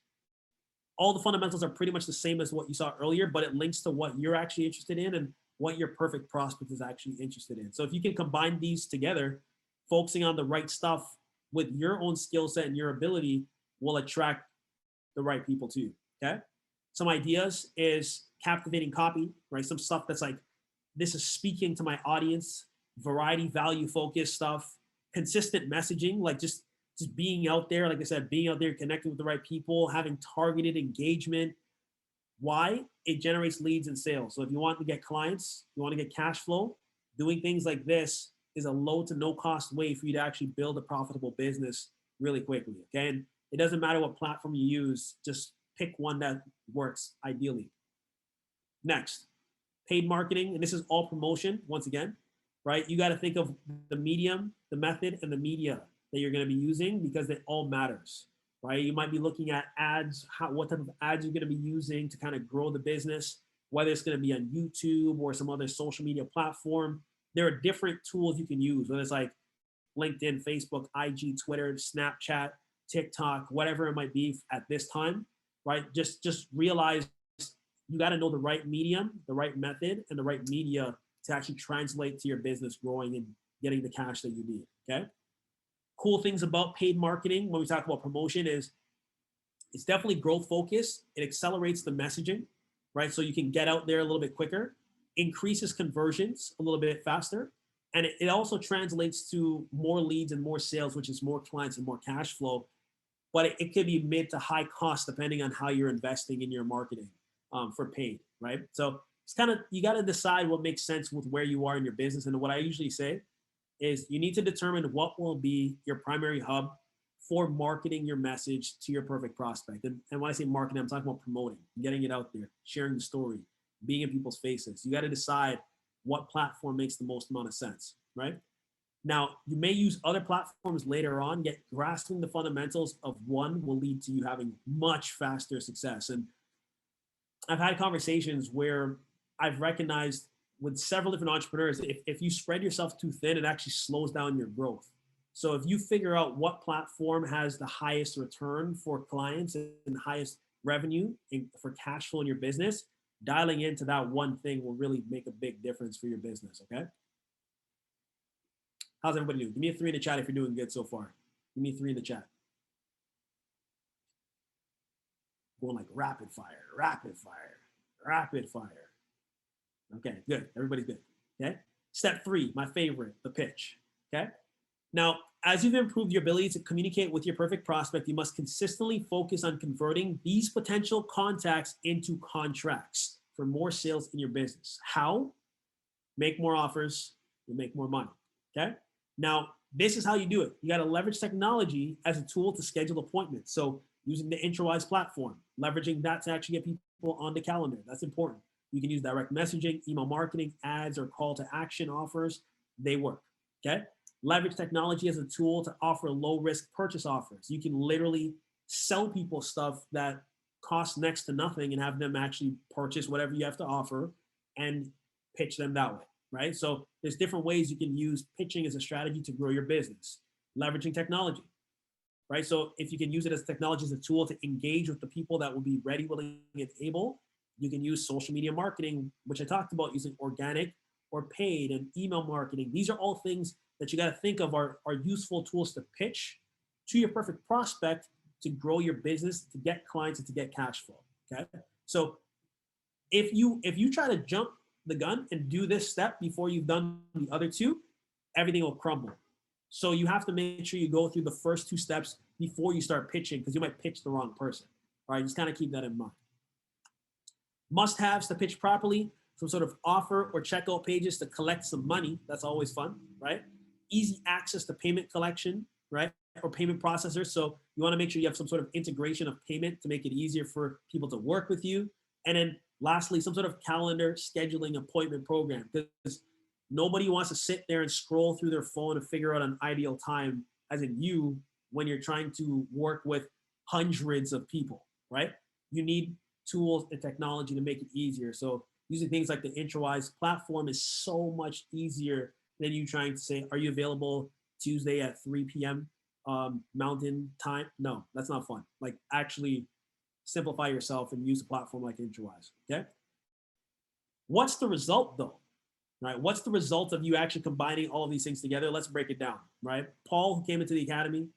All the fundamentals are pretty much the same as what you saw earlier, but it links to what you're actually interested in and what your perfect prospect is actually interested in. So if you can combine these together, focusing on the right stuff with your own skill set and your ability will attract the right people to you, okay? Some ideas is captivating copy, right? Some stuff that's like, this is speaking to my audience, variety, value, focus stuff, consistent messaging, like just being out there, like I said, being out there, connecting with the right people, having targeted engagement. Why? It generates leads and sales. So if you want to get clients, you want to get cash flow, doing things like this is a low to no cost way for you to actually build a profitable business really quickly, okay? And it doesn't matter what platform you use, just pick one that works ideally. Next, paid marketing, and this is all promotion, once again, right? You got to think of the medium, the method, and the media that you're going to be using because it all matters, right? You might be looking at ads, what type of ads you're going to be using to kind of grow the business, whether it's going to be on YouTube or some other social media platform. There are different tools you can use, whether it's like LinkedIn, Facebook, IG, Twitter, Snapchat, TikTok, whatever it might be at this time, right? Just realize you got to know the right medium, the right method, and the right media to actually translate to your business growing and getting the cash that you need, okay? Cool things about paid marketing when we talk about promotion is It's definitely growth focused. It accelerates the messaging, right? So you can get out there a little bit quicker, increases conversions a little bit faster. And it also translates to more leads and more sales, which is more clients and more cash flow. But it could be mid to high cost depending on how you're investing in your marketing for paid, right? So it's kind of, you got to decide what makes sense with where you are in your business. And what I usually say is you need to determine what will be your primary hub for marketing your message to your perfect prospect. And when I say marketing, I'm talking about promoting, getting it out there, sharing the story, being in people's faces. You got to decide what platform makes the most amount of sense, right? Now, you may use other platforms later on, yet grasping the fundamentals of one will lead to you having much faster success. And I've had conversations where I've recognized with several different entrepreneurs, if you spread yourself too thin, it actually slows down your growth. So if you figure out what platform has the highest return for clients and the highest revenue for cash flow in your business, dialing into that one thing will really make a big difference for your business, okay? How's everybody doing? Give me a 3 in the chat if you're doing good so far. Give me a 3 in the chat. Going like rapid fire, rapid fire, rapid fire. Okay, good. Everybody's good. Okay. Step 3, my favorite, the pitch. Okay. Now, as you've improved your ability to communicate with your perfect prospect, you must consistently focus on converting these potential contacts into contracts for more sales in your business. How? Make more offers, you'll make more money. Okay. Now, this is how you do it. You got to leverage technology as a tool to schedule appointments. So using the Introwise platform, leveraging that to actually get people on the calendar. That's important. You can use direct messaging, email marketing, ads, or call to action offers. They work, okay? Leverage technology as a tool to offer low risk purchase offers. You can literally sell people stuff that costs next to nothing and have them actually purchase whatever you have to offer and pitch them that way, right? So there's different ways you can use pitching as a strategy to grow your business. Leveraging technology, right? So if you can use it as technology as a tool to engage with the people that will be ready, willing, and able, you can use social media marketing, which I talked about, using organic or paid and email marketing. These are all things that you got to think of are useful tools to pitch to your perfect prospect to grow your business, to get clients, and to get cash flow, okay? So if you try to jump the gun and do this step before you've done the other 2, everything will crumble. So you have to make sure you go through the first 2 steps before you start pitching, because you might pitch the wrong person. All right, just kind of keep that in mind. Must-haves to pitch properly, some sort of offer or checkout pages to collect some money. That's always fun, right? Easy access to payment collection, right? Or payment processors. So you want to make sure you have some sort of integration of payment to make it easier for people to work with you. And then lastly, some sort of calendar scheduling appointment program, because nobody wants to sit there and scroll through their phone and figure out an ideal time, as in you, when you're trying to work with hundreds of people, right? You need tools and technology to make it easier. So using things like the Introwise platform is so much easier than you trying to say, are you available Tuesday at 3 p.m. Mountain time? No, that's not fun. Like, actually simplify yourself and use a platform like Introwise, okay? What's the result though, right? What's the result of you actually combining all of these things together? Let's break it down, right? Paul, who came into the academy,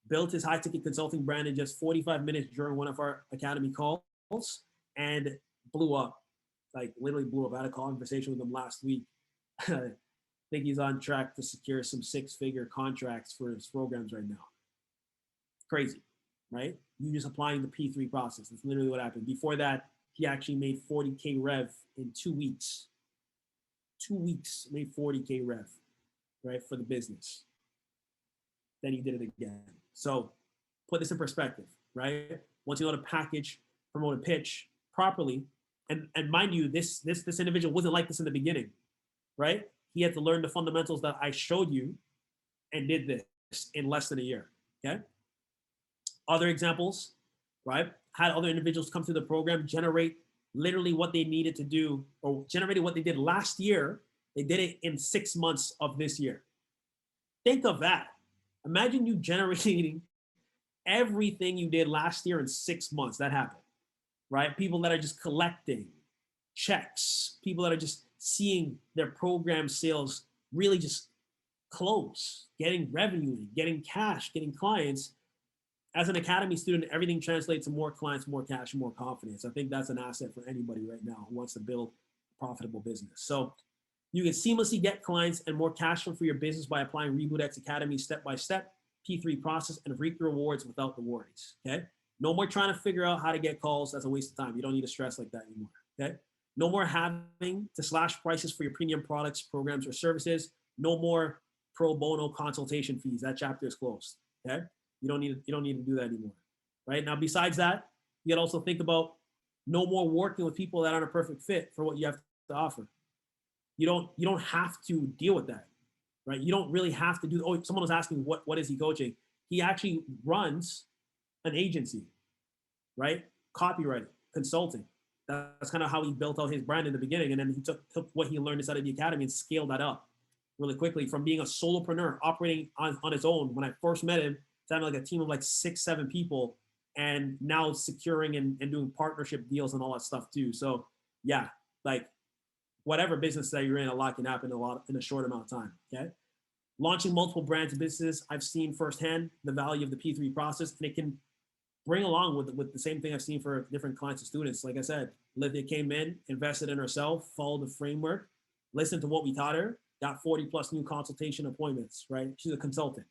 built his high-ticket consulting brand in just 45 minutes during one of our academy calls and blew up, like literally blew up. I had a conversation with him last week. I think he's on track to secure some 6-figure contracts for his programs right now. Crazy, right? You just applying the P3 process. That's literally what happened. Before that, he actually made 40K rev in 2 weeks. 2 weeks, made 40K rev, right, for the business. Then he did it again. So put this in perspective, right? Once you know how to package, promote, and pitch properly, and mind you, this individual wasn't like this in the beginning, right? He had to learn the fundamentals that I showed you and did this in less than a year, okay? Other examples, right? Had other individuals come through the program, generate literally what they needed to do, or generated what they did last year. They did it in 6 months of this year. Think of that. Imagine you generating everything you did last year in 6 months. That happened, right? People that are just collecting checks, people that are just seeing their program sales really just close, getting revenue, getting cash, getting clients. As an academy student, everything translates to more clients, more cash, and more confidence. I think that's an asset for anybody right now who wants to build a profitable business. So you can seamlessly get clients and more cash flow for your business by applying RebootX Academy step-by-step P3 process and reap the rewards without the worries, okay? No more trying to figure out how to get calls. That's a waste of time. You don't need to stress like that anymore, okay? No more having to slash prices for your premium products, programs, or services. No more pro bono consultation fees. That chapter is closed, okay? You don't need to do that anymore, right? Now, besides that, you can also think about no more working with people that aren't a perfect fit for what you have to offer. You don't have to deal with that, right? You don't really have to do. Oh, someone was asking what is he coaching? He actually runs an agency, right? Copywriting, consulting. That's kind of how he built out his brand in the beginning, and then he took what he learned inside of the academy and scaled that up really quickly from being a solopreneur operating on his own. When I first met him, having like a team of like 6-7 people, and now securing and doing partnership deals and all that stuff too. So yeah, like whatever business that you're in, a lot can happen in a short amount of time. Okay. Launching multiple brands and businesses, I've seen firsthand the value of the P3 process, and it can bring along with the same thing I've seen for different clients and students. Like I said, Livia came in, invested in herself, followed the framework, listened to what we taught her, got 40 plus new consultation appointments, right? She's a consultant.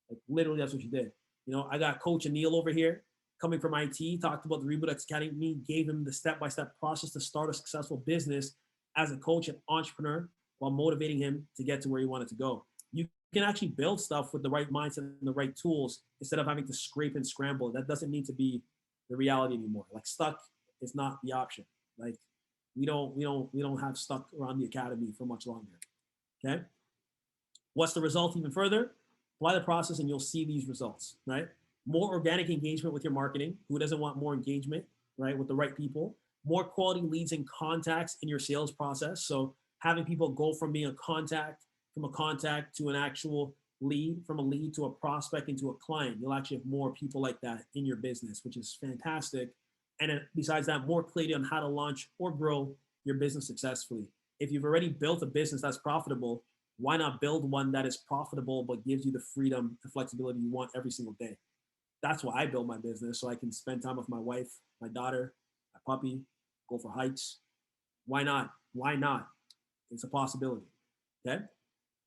Like literally that's what she did. You know, I got Coach Anil over here coming from IT, talked about the REBOOTX Academy, gave him the step-by-step process to start a successful business as a coach and entrepreneur while motivating him to get to where he wanted to go. You can actually build stuff with the right mindset and the right tools instead of having to scrape and scramble. That doesn't need to be the reality anymore. Like stuck is not the option. Like we don't have stuck around the academy for much longer. Okay. What's the result even further? Apply the process and you'll see these results, right? More organic engagement with your marketing. Who doesn't want more engagement, right? With the right people. More quality leads and contacts in your sales process. So having people go from being a contact to an actual lead, from a lead to a prospect into a client. You'll actually have more people like that in your business, which is fantastic. And then besides that, more clarity on how to launch or grow your business successfully. If you've already built a business that's profitable, why not build one that is profitable but gives you the freedom and flexibility you want every single day? That's why I built my business, so I can spend time with my wife, my daughter, my puppy, go for hikes. Why not? Why not? It's a possibility. Okay.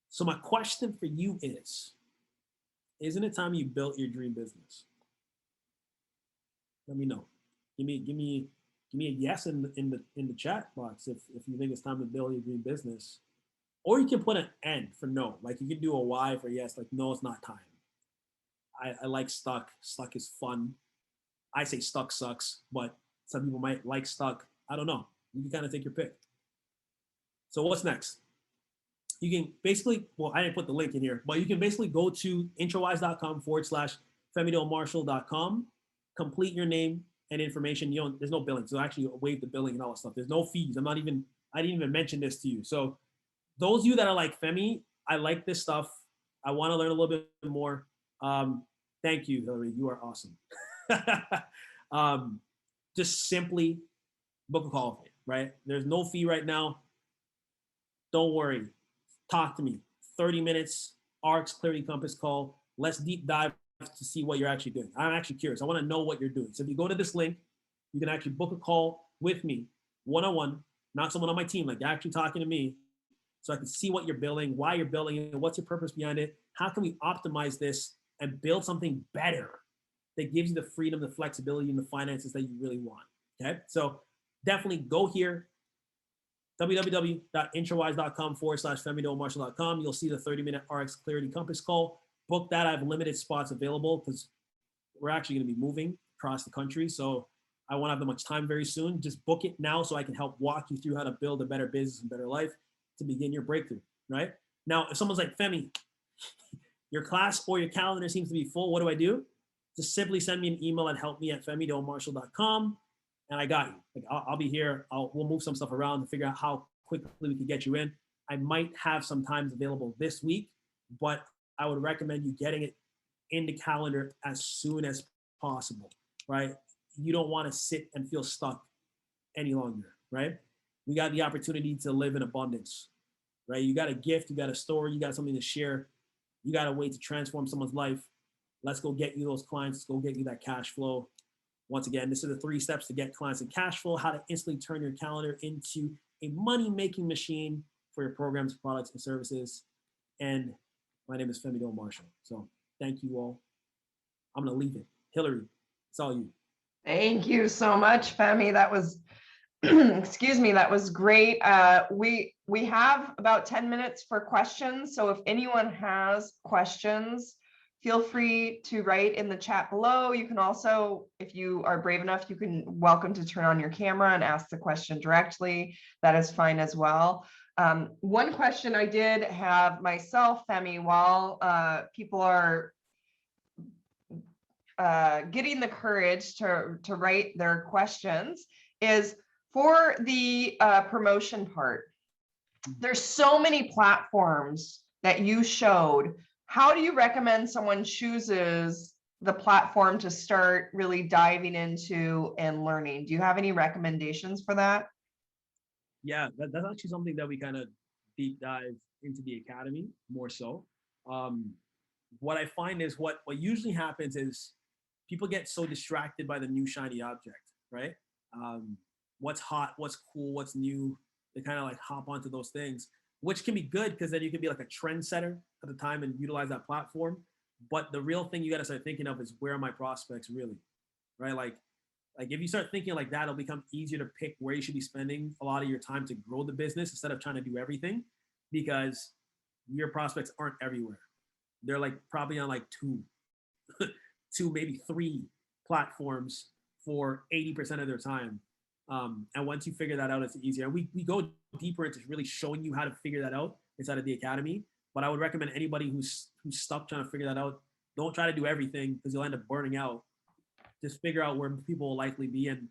So my question for you is, isn't it time you built your dream business? Let me know. Give me a yes in the chat box if you think it's time to build your dream business. Or you can put an N for no. Like you can do a Y for yes, like no, it's not time. I like stuck. Stuck is fun. I say stuck sucks, but some people might like stuck. I don't know. You can kind of take your pick. So what's next? You can basically, well, I didn't put the link in here, but you can basically go to introwise.com/FemiDoyle-Marshall.com, complete your name and information. You don't, there's no billing. So actually waive the billing and all that stuff. There's no fees. I didn't even mention this to you. So those of you that are like, Femi, I like this stuff. I want to learn a little bit more. Thank you, Hillary. You are awesome. Just simply book a call with me, right? There's no fee right now. Don't worry. Talk to me. 30 minutes, ARCS Clarity Compass call. Let's deep dive to see what you're actually doing. I'm actually curious. I want to know what you're doing. So if you go to this link, you can actually book a call with me, one-on-one, not someone on my team, like actually talking to me, so I can see what you're building, why you're building it, what's your purpose behind it, how can we optimize this and build something better that gives you the freedom, the flexibility, and the finances that you really want, okay? So definitely go here, www.introwise.com/FemiDoyle-Marshall.com. You'll see the 30-minute RX Clarity Compass call. Book that. I have limited spots available because we're actually going to be moving across the country. So I won't have that much time very soon. Just book it now so I can help walk you through how to build a better business and better life to begin your breakthrough, right? Now, if someone's like, Femi, your class or your calendar seems to be full, what do I do? Just simply send me an email at helpme@FemiDoyle-Marshall.com. And I got you. Like I'll be here. We'll move some stuff around to figure out how quickly we can get you in. I might have some times available this week, but I would recommend you getting it in the calendar as soon as possible, right? You don't want to sit and feel stuck any longer, right? We got the opportunity to live in abundance, right? You got a gift, you got a story, you got something to share, you got a way to transform someone's life. Let's go get you those clients. Let's go get you that cash flow. Once again, this are the 3 steps to get clients and cash flow, how to instantly turn your calendar into a money-making machine for your programs, products, and services. And my name is Femi Doyle-Marshall. So thank you all. I'm going to leave it. Hillary, it's all you. Thank you so much, Femi. That was, excuse me, that was great. We have about 10 minutes for questions. So if anyone has questions, feel free to write in the chat below. You can also, if you are brave enough, you can welcome to turn on your camera and ask the question directly. That is fine as well. One question I did have myself, Femi, while people are getting the courage to write their questions, is for the promotion part. There's so many platforms that you showed. How do you recommend someone chooses the platform to start really diving into and learning? Do you have any recommendations for that? Yeah, that's actually something that we kind of deep dive into the academy more so. What I find is what usually happens is people get so distracted by the new shiny object, right? What's hot, what's cool, what's new. They kind of like hop onto those things, which can be good because then you can be like a trendsetter at the time and utilize that platform. But the real thing you got to start thinking of is, where are my prospects really, right? Like if you start thinking like that, it'll become easier to pick where you should be spending a lot of your time to grow the business instead of trying to do everything, because your prospects aren't everywhere. They're like probably on like two, maybe 3 platforms for 80% of their time. And once you figure that out, it's easier. And we go deeper into really showing you how to figure that out inside of the academy. But I would recommend anybody who's stuck trying to figure that out, don't try to do everything because you'll end up burning out. Just figure out where people will likely be and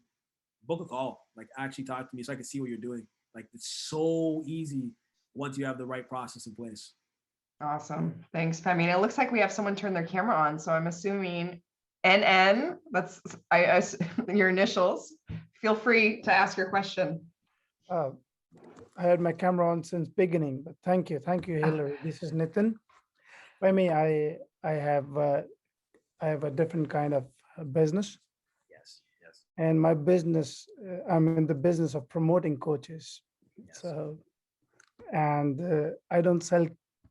book a call. Like, actually talk to me so I can see what you're doing. Like, it's so easy once you have the right process in place. Awesome. Thanks, Femi. It looks like we have someone turn their camera on. So I'm assuming NN, that's your initials. Feel free to ask your question. I had my camera on since beginning, but thank you, Hillary. This is Nitin. Femi, I have a different kind of business. Yes. And my business, I'm in the business of promoting coaches. Yes. So, and I don't sell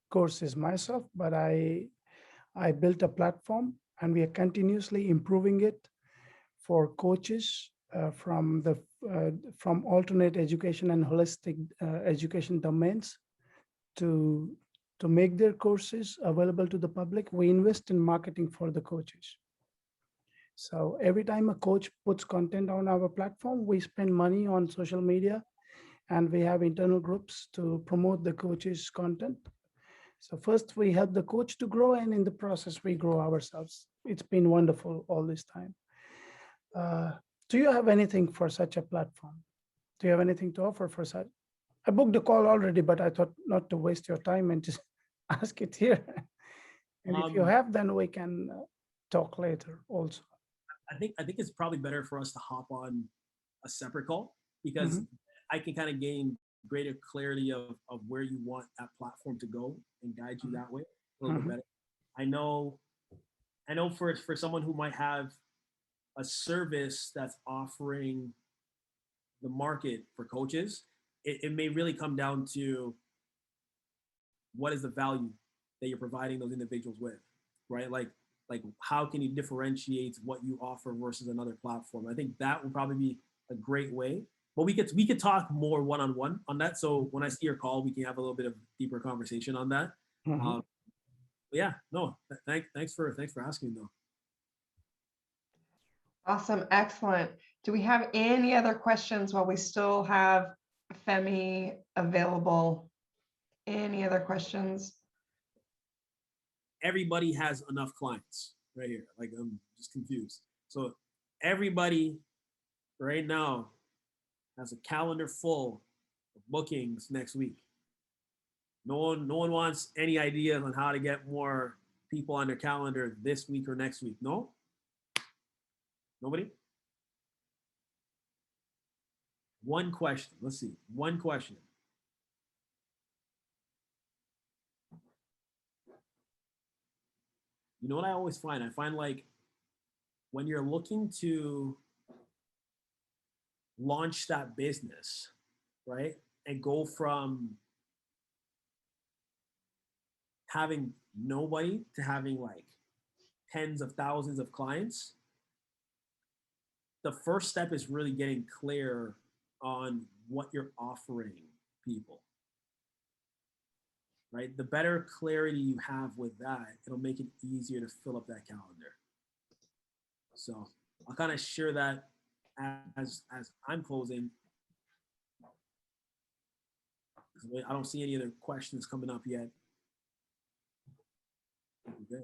courses myself, but I built a platform, and we are continuously improving it for coaches from alternate education and holistic education domains to make their courses available to the public. We invest in marketing for the coaches. So every time a coach puts content on our platform, we spend money on social media, and we have internal groups to promote the coach's content. So first we help the coach to grow, and in the process we grow ourselves. It's been wonderful all this time. Do you have anything for such a platform? Do you have anything to offer for such? I booked the call already, but I thought not to waste your time and just ask it here. And if you have, then we can talk later also. I think it's probably better for us to hop on a separate call, because I can kind of gain greater clarity of where you want that platform to go and guide you that way a little bit better. I know for someone who might have a service that's offering the market for coaches, it may really come down to what is the value that you're providing those individuals with, right? Like how can you differentiate what you offer versus another platform? I think that would probably be a great way. But we could talk more one-on-one on that. So when I see your call, we can have a little bit of deeper conversation on that. But yeah, no, thanks for asking though. Awesome. Excellent. Do we have any other questions while we still have Femi available? Any other questions? Everybody has enough clients right here. Like, I'm just confused. So everybody right now has a calendar full of bookings next week. No one wants any ideas on how to get more people on their calendar this week or next week. No? Nobody? One question. Let's see. One question. You know what I always find? I find like when you're looking to launch that business, right? And go from having nobody to having like tens of thousands of clients, the first step is really getting clear on what you're offering people, right? The better clarity you have with that, it'll make it easier to fill up that calendar. So I'll kind of share that as I'm closing. I don't see any other questions coming up yet. Okay.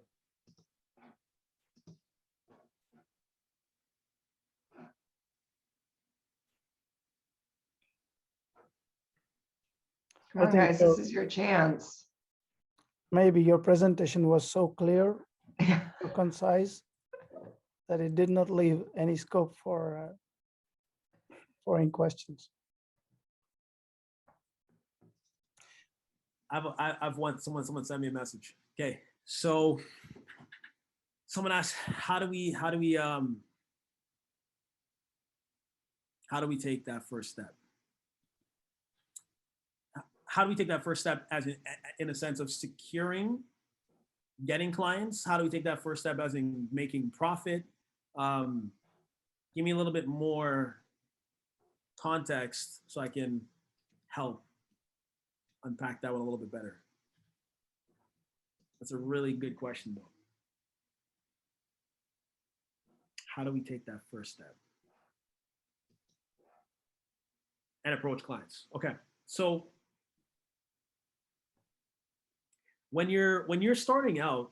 Come on, guys, this is your chance. Maybe your presentation was so clear, so concise, that it did not leave any scope for any questions. I've won. Someone sent me a message. Okay, so someone asked, how do we take that first step? How do we take that first step as in a sense of securing, getting clients? How do we take that first step as in making profit? Give me a little bit more context so I can help unpack that one a little bit better. That's a really good question, though. How do we take that first step and approach clients? Okay, so when you're starting out,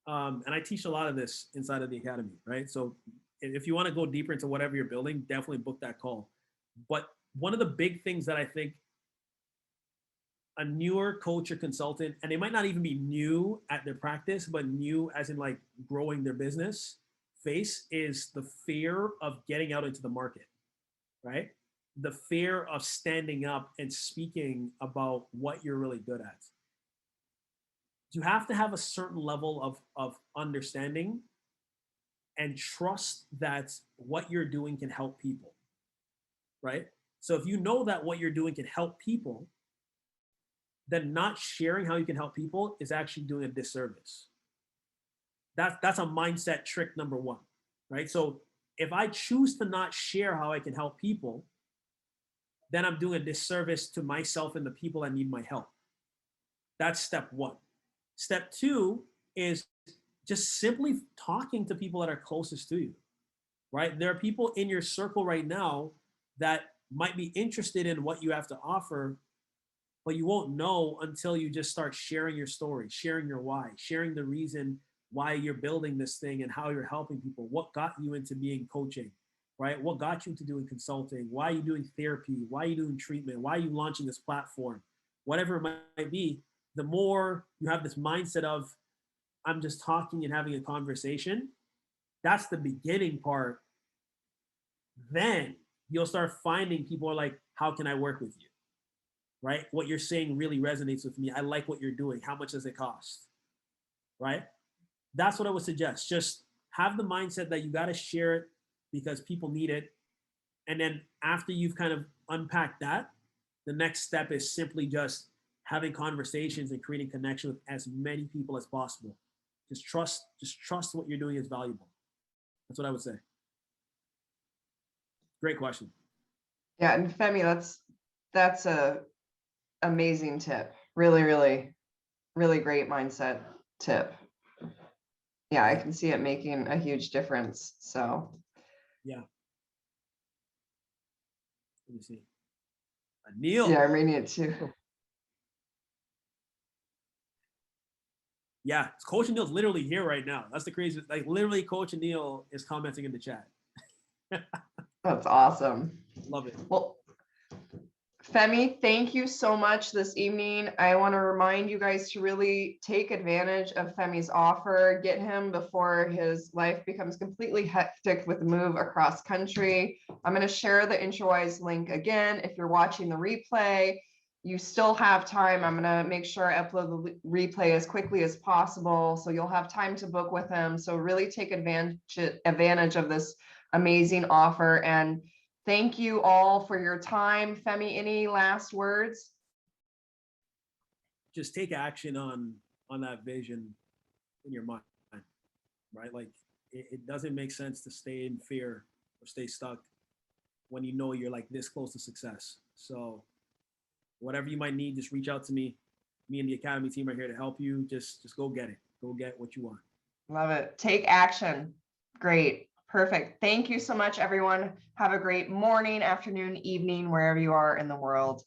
and I teach a lot of this inside of the academy, right? So if you want to go deeper into whatever you're building, definitely book that call. But one of the big things that I think a newer coach or consultant, and they might not even be new at their practice, but new as in like growing their business, face is the fear of getting out into the market, right? The fear of standing up and speaking about what you're really good at. You have to have a certain level of understanding and trust that what you're doing can help people, right? So if you know that what you're doing can help people, then not sharing how you can help people is actually doing a disservice. That's a mindset trick number one, right? So if I choose to not share how I can help people, then I'm doing a disservice to myself and the people that need my help. That's step one. Step two is just simply talking to people that are closest to you, right? There are people in your circle right now that might be interested in what you have to offer, but you won't know until you just start sharing your story, sharing your why, sharing the reason why you're building this thing and how you're helping people. What got you into being coaching, right? What got you into doing consulting? Why are you doing therapy? Why are you doing treatment? Why are you launching this platform? Whatever it might be, the more you have this mindset of, I'm just talking and having a conversation, that's the beginning part. Then you'll start finding people are like, how can I work with you? Right? What you're saying really resonates with me. I like what you're doing. How much does it cost? Right? That's what I would suggest. Just have the mindset that you got to share it because people need it. And then after you've kind of unpacked that, the next step is simply just having conversations and creating connection with as many people as possible. Just trust what you're doing is valuable. That's what I would say. Great question. Yeah, and Femi, that's a amazing tip. Really, really, really great mindset tip. Yeah, I can see it making a huge difference. So yeah. Let me see. Neil. Yeah, I'm reading it too. Yeah, Coach Neil's literally here right now. That's the craziest. Like literally, Coach Neil is commenting in the chat. That's awesome. Love it. Well, Femi, thank you so much this evening. I want to remind you guys to really take advantage of Femi's offer. Get him before his life becomes completely hectic with the move across country. I'm going to share the Introwise link again if you're watching the replay. you still have time. I'm going to make sure I upload the replay as quickly as possible, so you'll have time to book with him. So really take advantage of this amazing offer. And thank you all for your time. Femi, any last words? Just take action on that vision in your mind, right? Like it doesn't make sense to stay in fear or stay stuck when you know you're like this close to success. So whatever you might need, just reach out to me. Me and the Academy team are here to help you. Just go get it. Go get what you want. Love it. Take action. Great. Perfect. Thank you so much, everyone. Have a great morning, afternoon, evening, wherever you are in the world.